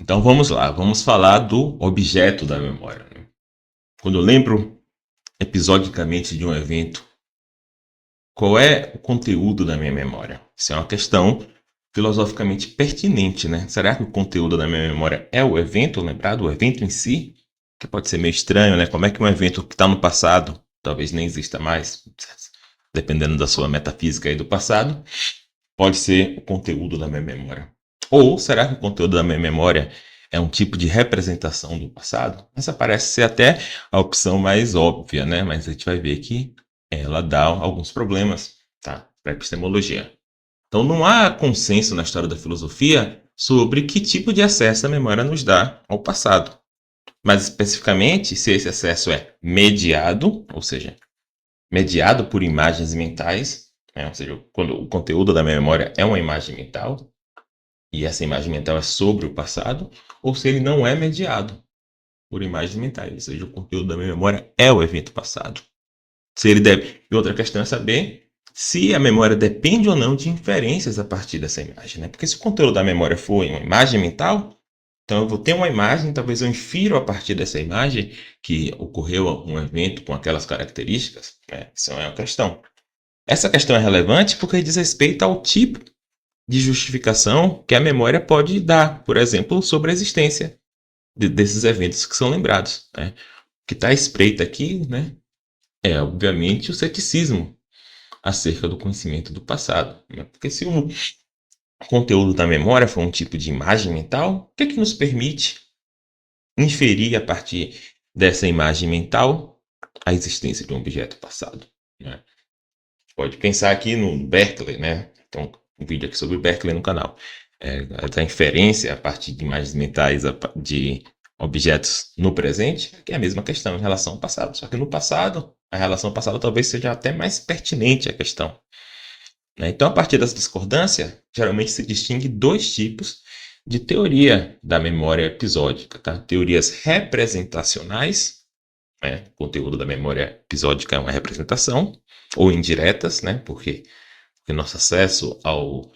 Então vamos lá, vamos falar do objeto da memória, né? Quando eu lembro episodicamente de um evento, qual é o conteúdo da minha memória? Isso é uma questão filosoficamente pertinente, né? Será que o conteúdo da minha memória é o evento lembrado, o evento em si? Que pode ser meio estranho, né? Como é que um evento que está no passado, talvez nem exista mais, dependendo da sua metafísica aí do passado, pode ser o conteúdo da minha memória? Ou será que o conteúdo da minha memória é um tipo de representação do passado? Essa parece ser até a opção mais óbvia, né? Mas a gente vai ver que ela dá alguns problemas, tá? Para a epistemologia. Então não há consenso na história da filosofia sobre que tipo de acesso a memória nos dá ao passado. Mais especificamente, se esse acesso é mediado, ou seja, mediado por imagens mentais, né? Ou seja, quando o conteúdo da minha memória é uma imagem mental, e essa imagem mental é sobre o passado, ou se ele não é mediado por imagens mentais, ou seja, o conteúdo da minha memória é o evento passado. Se ele deve... E outra questão é saber se a memória depende ou não de inferências a partir dessa imagem, né? Porque se o conteúdo da memória for uma imagem mental, então eu vou ter uma imagem, talvez eu infiro a partir dessa imagem que ocorreu um evento com aquelas características, né? Isso é uma questão. Essa questão é relevante porque diz respeito ao tipo de justificação que a memória pode dar, por exemplo, sobre a existência desses eventos que são lembrados, né? O que está à espreita aqui, né, é obviamente o ceticismo acerca do conhecimento do passado, né? Porque se o conteúdo da memória for um tipo de imagem mental, o que é que nos permite inferir a partir dessa imagem mental a existência de um objeto passado, né? Pode pensar aqui no Berkeley, né? Então, um vídeo aqui sobre o Berkeley no canal. Essa inferência a partir de imagens mentais de objetos no presente, que é a mesma questão em relação ao passado. Só que no passado, a relação ao passado talvez seja até mais pertinente à questão, né? Então, a partir dessa discordância, geralmente se distingue dois tipos de teoria da memória episódica, tá? Teorias representacionais, né? O conteúdo da memória episódica é uma representação, ou indiretas, né? Porque nosso acesso ao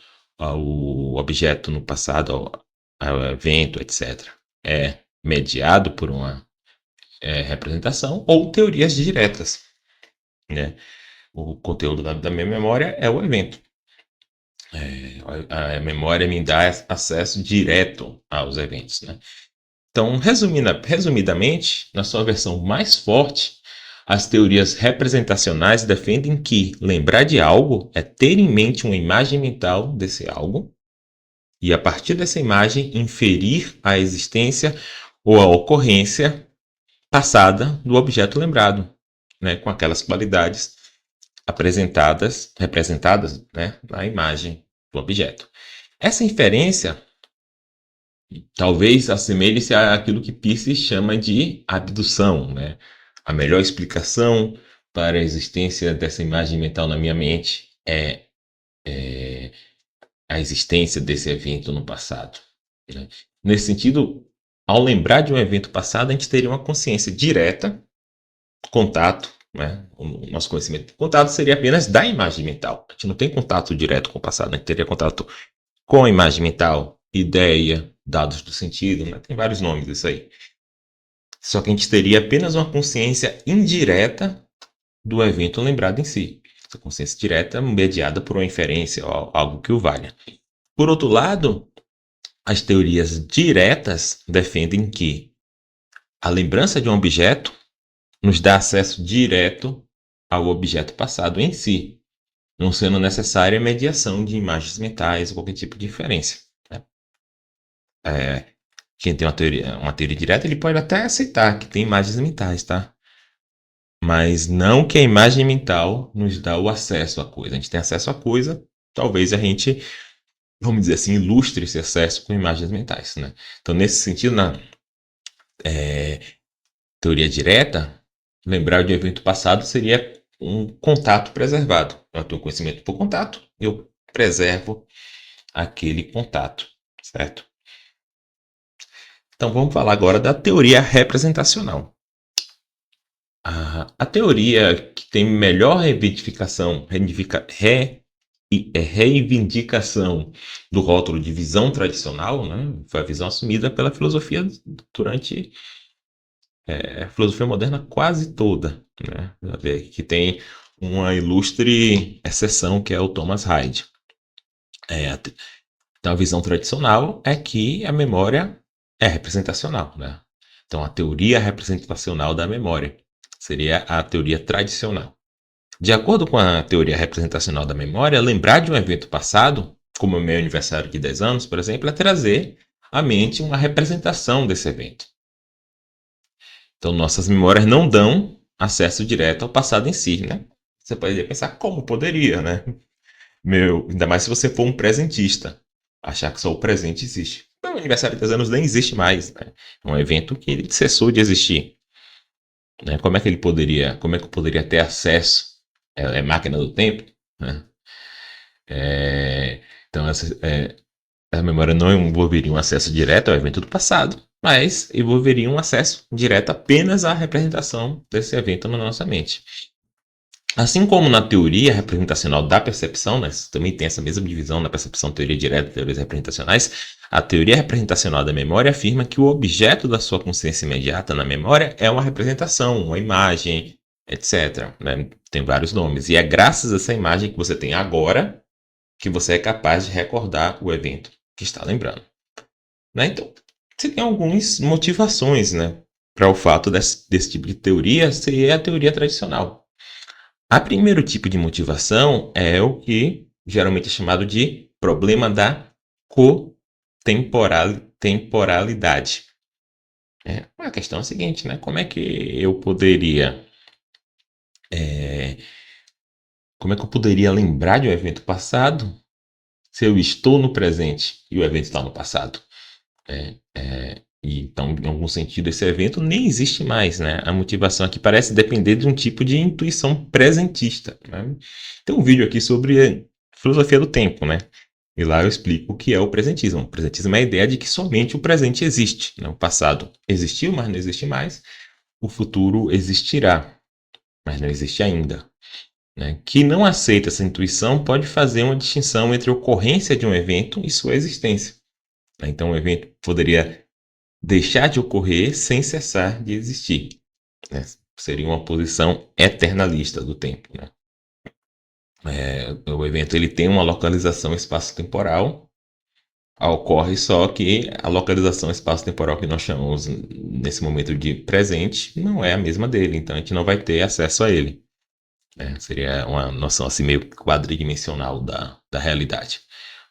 objeto no passado, ao evento, etc., é mediado por uma representação, ou teorias diretas, né? O conteúdo da minha memória é o evento. A memória me dá acesso direto aos eventos, né? Então, resumidamente, na sua versão mais forte, as teorias representacionais defendem que lembrar de algo é ter em mente uma imagem mental desse algo e, a partir dessa imagem, inferir a existência ou a ocorrência passada do objeto lembrado, né, com aquelas qualidades representadas, né, na imagem do objeto. Essa inferência talvez assemelhe-se àquilo que Peirce chama de abdução, né? A melhor explicação para a existência dessa imagem mental na minha mente é a existência desse evento no passado, né? Nesse sentido, ao lembrar de um evento passado, a gente teria uma consciência direta, contato, né? O nosso conhecimento de contato seria apenas da imagem mental. A gente não tem contato direto com o passado, a gente teria contato com a imagem mental, ideia, dados do sentido, né? Tem vários nomes isso aí. Só que a gente teria apenas uma consciência indireta do evento lembrado em si. Essa consciência direta mediada por uma inferência ou algo que o valha. Por outro lado, as teorias diretas defendem que a lembrança de um objeto nos dá acesso direto ao objeto passado em si, não sendo necessária a mediação de imagens mentais ou qualquer tipo de inferência, né? Quem tem uma teoria direta, ele pode até aceitar que tem imagens mentais, tá? Mas não que a imagem mental nos dá o acesso à coisa. A gente tem acesso à coisa, talvez a gente, vamos dizer assim, ilustre esse acesso com imagens mentais, né? Então, nesse sentido, na teoria direta, lembrar de um evento passado seria um contato preservado. Eu tenho conhecimento por contato, eu preservo aquele contato, certo? Então vamos falar agora da teoria representacional. A teoria que tem melhor reivindicação reivindicação do rótulo de visão tradicional, né? Foi a visão assumida pela filosofia durante a filosofia moderna quase toda, né? Que tem uma ilustre exceção que é o Thomas Hyde. Então a visão tradicional é que a memória é representacional, né? Então a teoria representacional da memória seria a teoria tradicional. De acordo com a teoria representacional da memória, lembrar de um evento passado, como o meu aniversário de 10 anos, por exemplo, é trazer à mente uma representação desse evento. Então, nossas memórias não dão acesso direto ao passado em si, né? Você poderia pensar como poderia, né? Ainda mais se você for um presentista, achar que só o presente existe. Meu aniversário de 10 anos nem existe mais, né? É um evento que ele cessou de existir. Né? Como é que eu poderia ter acesso? É máquina do tempo, né? Então, a memória não envolveria um acesso direto ao evento do passado, mas envolveria um acesso direto apenas à representação desse evento na nossa mente. Assim como na teoria representacional da percepção, né, também tem essa mesma divisão na percepção, teoria direta e teorias representacionais, a teoria representacional da memória afirma que o objeto da sua consciência imediata na memória é uma representação, uma imagem, etc. Né? Tem vários nomes. E é graças a essa imagem que você tem agora que você é capaz de recordar o evento que está lembrando. Né? Então, você tem algumas motivações, né, para o fato desse tipo de teoria ser a teoria tradicional. A primeiro tipo de motivação é o que geralmente é chamado de problema da cotemporalidade. A questão é a seguinte, né? Como é que eu poderia lembrar de um evento passado se eu estou no presente e o evento está no passado? Então, em algum sentido, esse evento nem existe mais, né? A motivação aqui parece depender de um tipo de intuição presentista, né? Tem um vídeo aqui sobre filosofia do tempo, né? E lá eu explico o que é o presentismo. O presentismo é a ideia de que somente o presente existe, né? O passado existiu, mas não existe mais. O futuro existirá, mas não existe ainda. Né? Que não aceita essa intuição pode fazer uma distinção entre a ocorrência de um evento e sua existência. Então, o evento poderia deixar de ocorrer sem cessar de existir. Né? Seria uma posição eternalista do tempo. Né? O evento ele tem uma localização espaço-temporal, ocorre só que a localização espaço-temporal que nós chamamos nesse momento de presente não é a mesma dele, então a gente não vai ter acesso a ele. Seria uma noção assim meio quadridimensional da realidade.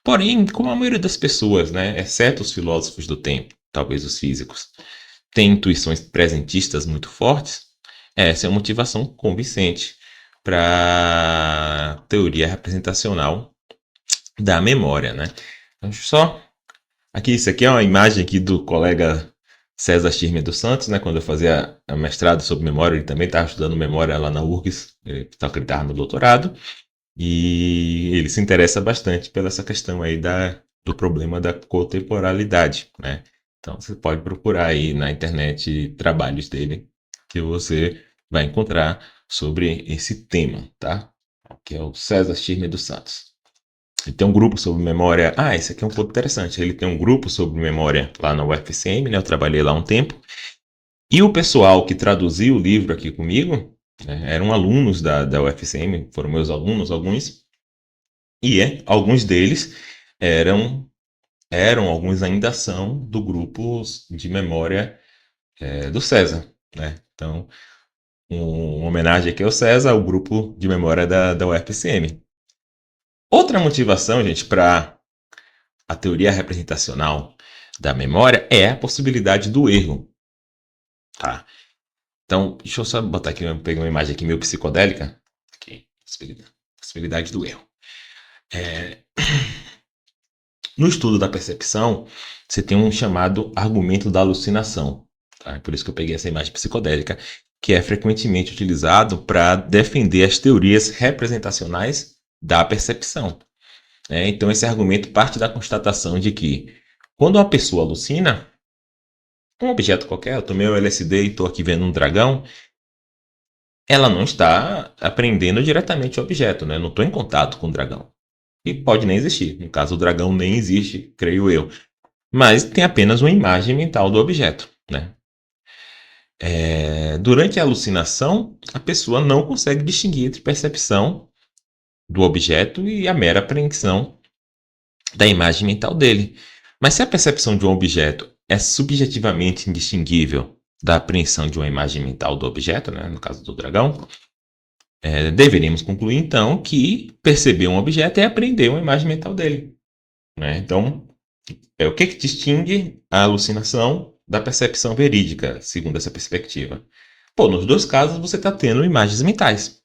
Porém, como a maioria das pessoas, né, exceto os filósofos do tempo, talvez os físicos, tem intuições presentistas muito fortes, essa é uma motivação convincente para a teoria representacional da memória, né? Então, só aqui, isso aqui é uma imagem aqui do colega César Schirmer dos Santos, né? Quando eu fazia a mestrado sobre memória, ele também estava estudando memória lá na URGS, ele estava no doutorado, e ele se interessa bastante pela essa questão aí do problema da cotemporalidade, né? Então você pode procurar aí na internet trabalhos dele que você vai encontrar sobre esse tema, tá? Que é o César Schirmer dos Santos. Ele tem um grupo sobre memória. Esse aqui é um pouco interessante. Ele tem um grupo sobre memória lá na UFCM, né? Eu trabalhei lá um tempo. E o pessoal que traduziu o livro aqui comigo, né, eram alunos da UFCM, foram meus alunos, alguns. E alguns deles eram, alguns ainda são, do grupo de memória do César. Né? Então, uma homenagem aqui ao César, ao grupo de memória da UFCM. Outra motivação, gente, para a teoria representacional da memória é a possibilidade do erro. Tá? Então, deixa eu só botar aqui, pegar uma imagem aqui meio psicodélica. Aqui, possibilidade do erro. No estudo da percepção, você tem um chamado argumento da alucinação. Tá? Por isso que eu peguei essa imagem psicodélica, que é frequentemente utilizado para defender as teorias representacionais da percepção. Então, esse argumento parte da constatação de que, quando uma pessoa alucina, um objeto qualquer, eu tomei o LSD e estou aqui vendo um dragão, ela não está aprendendo diretamente o objeto, né? Eu não estou em contato com o dragão. E pode nem existir. No caso, o dragão nem existe, creio eu. Mas tem apenas uma imagem mental do objeto, né? Durante a alucinação, a pessoa não consegue distinguir entre percepção do objeto e a mera apreensão da imagem mental dele. Mas se a percepção de um objeto é subjetivamente indistinguível da apreensão de uma imagem mental do objeto, né, no caso do dragão, deveríamos concluir então que perceber um objeto é apreender uma imagem mental dele. Né? Então, o que distingue a alucinação da percepção verídica, segundo essa perspectiva? Pô, nos dois casos você está tendo imagens mentais.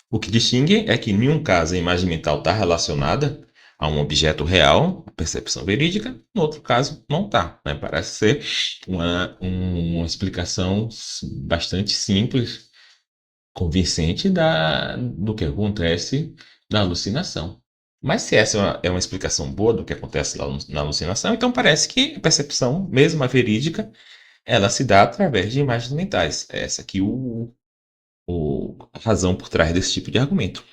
O que distingue é que em um caso a imagem mental está relacionada a um objeto real, a percepção verídica, no outro caso não está. Né? Parece ser uma explicação bastante simples, convincente do que acontece na alucinação. Mas se essa é uma explicação boa do que acontece na alucinação, então parece que a percepção, mesmo a verídica, ela se dá através de imagens mentais. É essa aqui a razão por trás desse tipo de argumento.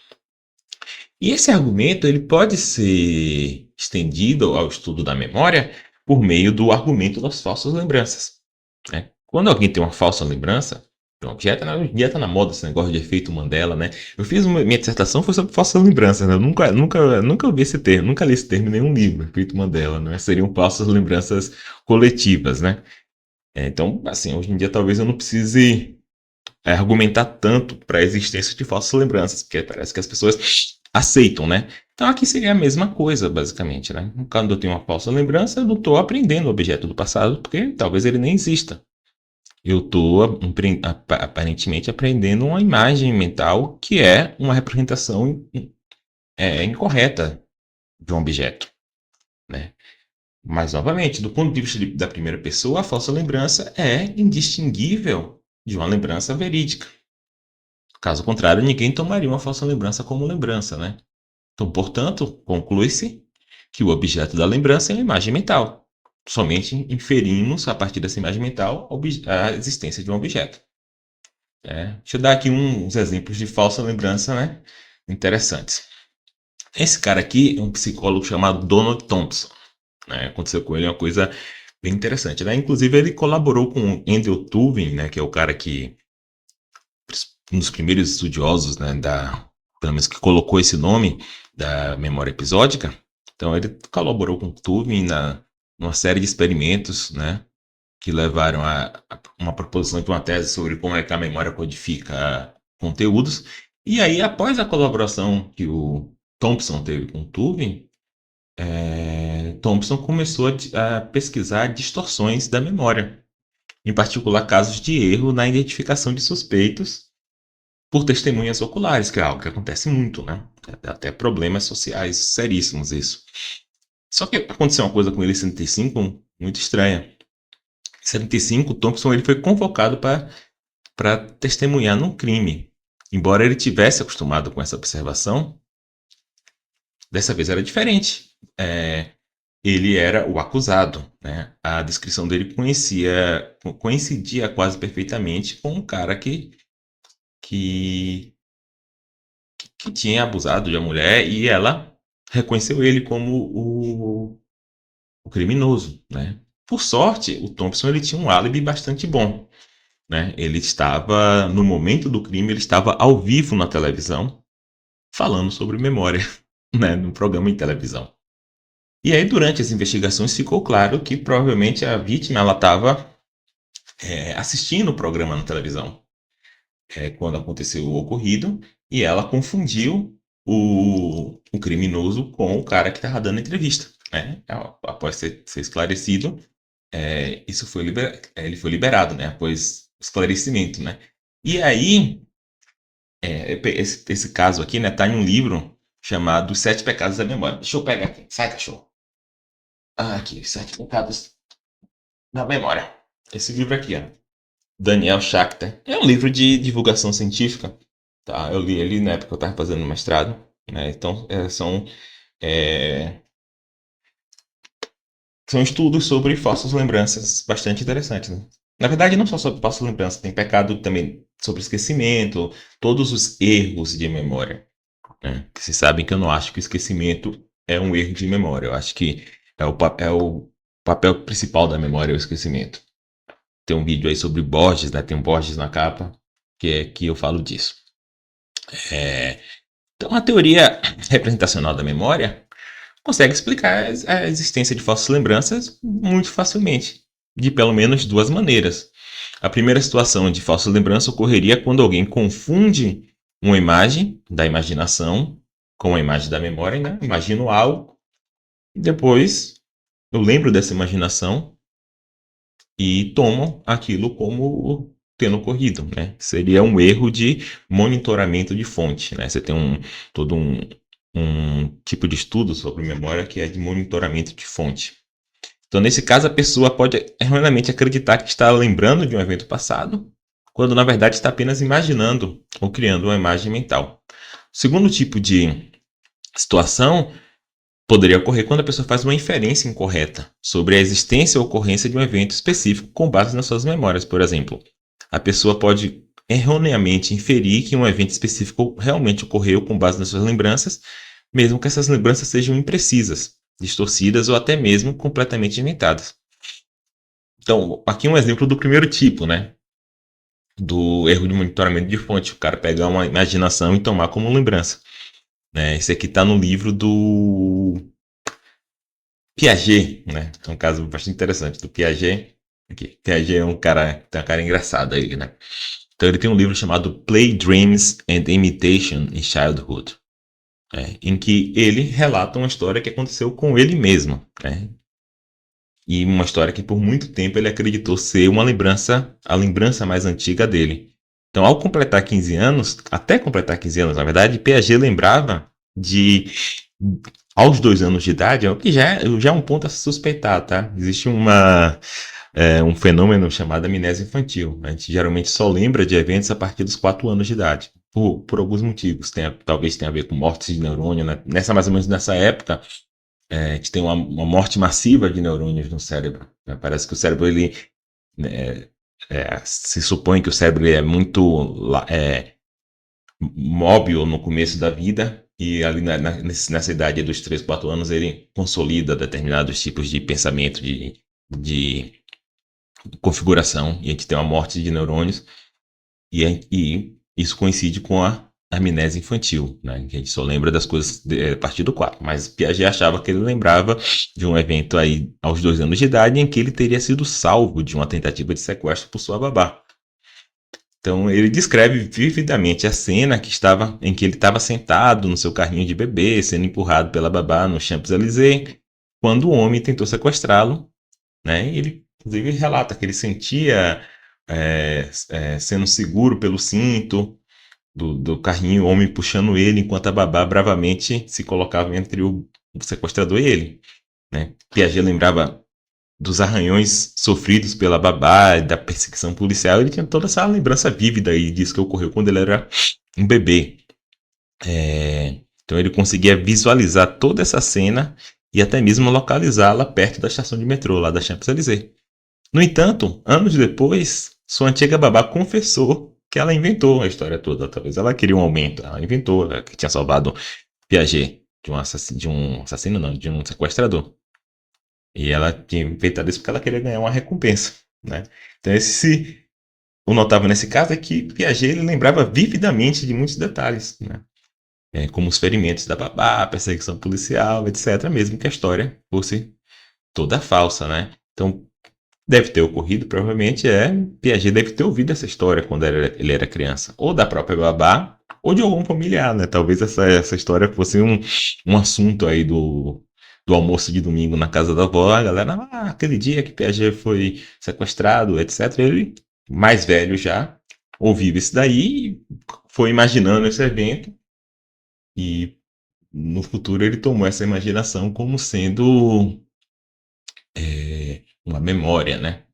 E esse argumento ele pode ser estendido ao estudo da memória por meio do argumento das falsas lembranças. Né? Quando alguém tem uma falsa lembrança de um objeto, hoje em dia está na moda esse negócio de efeito Mandela, né? Eu fiz minha dissertação foi sobre falsas lembranças, né? Eu nunca ouvi esse termo, nunca li esse termo em nenhum livro, efeito Mandela, né? Seriam falsas lembranças coletivas, né? Então, assim, hoje em dia talvez eu não precise argumentar tanto para a existência de falsas lembranças, porque parece que as pessoas aceitam, né? Então aqui seria a mesma coisa, basicamente, né? Quando eu tenho uma falsa lembrança, eu não estou aprendendo o objeto do passado, porque talvez ele nem exista. Eu estou aparentemente aprendendo uma imagem mental que é uma representação incorreta de um objeto, né? Mas, novamente, do ponto de vista da primeira pessoa, a falsa lembrança é indistinguível de uma lembrança verídica. Caso contrário, ninguém tomaria uma falsa lembrança como lembrança, né? Então, portanto, conclui-se que o objeto da lembrança é uma imagem mental. Somente inferimos, a partir dessa imagem mental, a existência de um objeto. Deixa eu dar aqui uns exemplos de falsa lembrança, né? Interessantes. Esse cara aqui é um psicólogo chamado Donald Thompson. Né? Aconteceu com ele uma coisa bem interessante. Né? Inclusive, ele colaborou com Andrew Tuvin, né? Que é o cara que um dos primeiros estudiosos, né, pelo menos que colocou esse nome da memória episódica. Então ele colaborou com Tuvin numa série de experimentos, né, que levaram a uma proposição de uma tese sobre como é que a memória codifica conteúdos. E aí, após a colaboração que o Thompson teve com Tuvin, Thompson começou a pesquisar distorções da memória, em particular casos de erro na identificação de suspeitos por testemunhas oculares, que é algo que acontece muito, né? Até problemas sociais seríssimos isso. Só que aconteceu uma coisa com ele em 75 muito estranha. Em 75, Thompson ele foi convocado para testemunhar num crime. Embora ele tivesse acostumado com essa observação, dessa vez era diferente. Ele era o acusado, né? A descrição dele coincidia quase perfeitamente com um cara que tinha abusado de uma mulher e ela reconheceu ele como o criminoso, né? Por sorte, o Thompson ele tinha um álibi bastante bom, né? Ele estava, no momento do crime, ele estava ao vivo na televisão, falando sobre memória, né? No programa em televisão. E aí, durante as investigações, ficou claro que provavelmente a vítima ela estava assistindo o programa na televisão quando aconteceu o ocorrido e ela confundiu o criminoso com o cara que estava dando a entrevista. Né? Após ser esclarecido, ele foi liberado, né? Após esclarecimento. Né? E aí, esse caso aqui está em um livro chamado Os Sete Pecados da Memória. Deixa eu pegar aqui. Sai, cachorro. Aqui, Os Sete Pecados da Memória. Esse livro aqui, ó. Daniel Schachter. É um livro de divulgação científica. Tá? Eu li ele na época que eu estava fazendo mestrado. Né? Então, são estudos sobre falsas lembranças bastante interessantes. Né? Na verdade, não só sobre falsas lembranças, tem pecado também sobre esquecimento, todos os erros de memória. né? Que vocês sabem que eu não acho que o esquecimento é um erro de memória. Eu acho que é o papel principal da memória é o esquecimento. Tem um vídeo aí sobre Borges, né? Tem um Borges na capa, que eu falo disso. Então, a teoria representacional da memória consegue explicar a existência de falsas lembranças muito facilmente, de pelo menos duas maneiras. A primeira situação de falsa lembrança ocorreria quando alguém confunde uma imagem da imaginação com a imagem da memória, né? Imagino algo e depois eu lembro dessa imaginação e tomo aquilo como tendo ocorrido, né? Seria um erro de monitoramento de fonte, né? Você tem todo um tipo de estudo sobre memória que é de monitoramento de fonte. Então, nesse caso, a pessoa pode erroneamente acreditar que está lembrando de um evento passado, quando na verdade está apenas imaginando ou criando uma imagem mental. O segundo tipo de situação poderia ocorrer quando a pessoa faz uma inferência incorreta sobre a existência ou ocorrência de um evento específico com base nas suas memórias. Por exemplo, a pessoa pode erroneamente inferir que um evento específico realmente ocorreu com base nas suas lembranças, mesmo que essas lembranças sejam imprecisas, distorcidas ou até mesmo completamente inventadas. Então, aqui um exemplo do primeiro tipo, né? Do erro de monitoramento de fonte. O cara pegar uma imaginação e tomar como lembrança. Né? Esse aqui está no livro do Piaget, né? É um caso bastante interessante do Piaget. Aqui. Piaget é tem uma cara engraçada aí, né? Então ele tem um livro chamado Play, Dreams and Imitation in Childhood, né? Em que ele relata uma história que aconteceu com ele mesmo, né? E uma história que por muito tempo ele acreditou ser uma lembrança, a lembrança mais antiga dele. Então, ao completar 15 anos, até completar 15 anos, na verdade, Piaget lembrava de aos 2 anos de idade, o que já é um ponto a se suspeitar, tá? Existe um fenômeno chamado amnésia infantil. A gente geralmente só lembra de eventos a partir dos 4 anos de idade, por alguns motivos. Talvez tenha a ver com mortes de neurônio, né? Mais ou menos nessa época, a gente tem uma morte massiva de neurônios no cérebro, né? Parece que o cérebro, ele, né, se supõe que o cérebro é muito móvel no começo da vida e ali nessa idade dos 3, 4 anos ele consolida determinados tipos de pensamento, de configuração, e a gente tem uma morte de neurônios e isso coincide com a amnésia infantil, né? Que a gente só lembra das coisas a partir do 4. Mas Piaget achava que ele lembrava de um evento aí aos 2 anos de idade em que ele teria sido salvo de uma tentativa de sequestro por sua babá. Então ele descreve vividamente a cena em que ele estava sentado no seu carrinho de bebê, sendo empurrado pela babá no Champs-Élysées, quando o homem tentou sequestrá-lo, né? E ele, inclusive, relata que ele sentia sendo seguro pelo cinto do carrinho, o homem puxando ele, enquanto a babá bravamente se colocava entre o sequestrador e ele, né? Piaget lembrava dos arranhões sofridos pela babá, da perseguição policial. Ele tinha toda essa lembrança vívida aí disso que ocorreu quando ele era um bebê. Então ele conseguia visualizar toda essa cena e até mesmo localizá-la perto da estação de metrô, lá da Champs-Élysées. No entanto, anos depois, sua antiga babá confessou que ela inventou a história toda. Talvez ela queria um aumento. Ela inventou, que tinha salvado Piaget de um sequestrador. E ela tinha inventado isso porque ela queria ganhar uma recompensa, né? Então o notável nesse caso é que Piaget ele lembrava vividamente de muitos detalhes, né? Como os ferimentos da babá, a perseguição policial, etc. Mesmo que a história fosse toda falsa, né? Então deve ter ocorrido, provavelmente Piaget deve ter ouvido essa história quando ele era criança, ou da própria babá, ou de algum familiar, né? Talvez essa história fosse um assunto aí do almoço de domingo na casa da avó, a galera, aquele dia que Piaget foi sequestrado, etc. Ele, mais velho já, ouviu isso daí, foi imaginando esse evento, e no futuro ele tomou essa imaginação como sendo uma memória, né?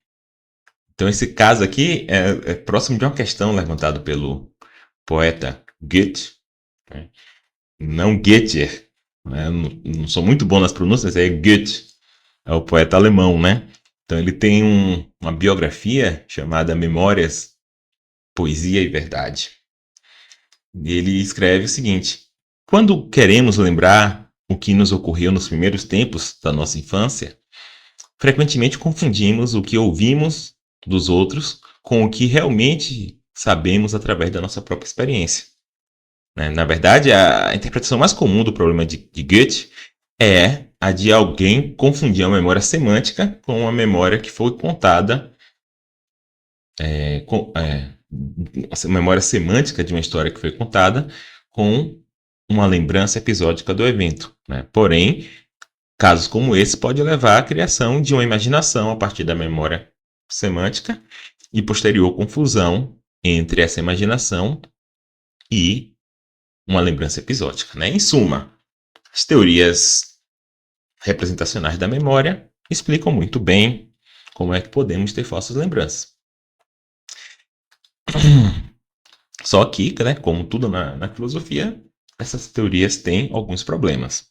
Então esse caso aqui é próximo de uma questão levantada pelo poeta Goethe, né? Não Goethe, né? Não sou muito bom nas pronúncias, é Goethe, é o poeta alemão, né? Então ele tem uma biografia chamada Memórias, Poesia e Verdade. E ele escreve o seguinte: Quando queremos lembrar o que nos ocorreu nos primeiros tempos da nossa infância, frequentemente confundimos o que ouvimos dos outros com o que realmente sabemos através da nossa própria experiência. Na verdade, a interpretação mais comum do problema de Goethe é a de alguém confundir a memória semântica com uma memória que foi contada, a memória semântica de uma história que foi contada com uma lembrança episódica do evento. Porém, casos como esse podem levar à criação de uma imaginação a partir da memória semântica e posterior confusão entre essa imaginação e uma lembrança episódica. Em suma, as teorias representacionais da memória explicam muito bem como é que podemos ter falsas lembranças. Só que, como tudo na filosofia, essas teorias têm alguns problemas.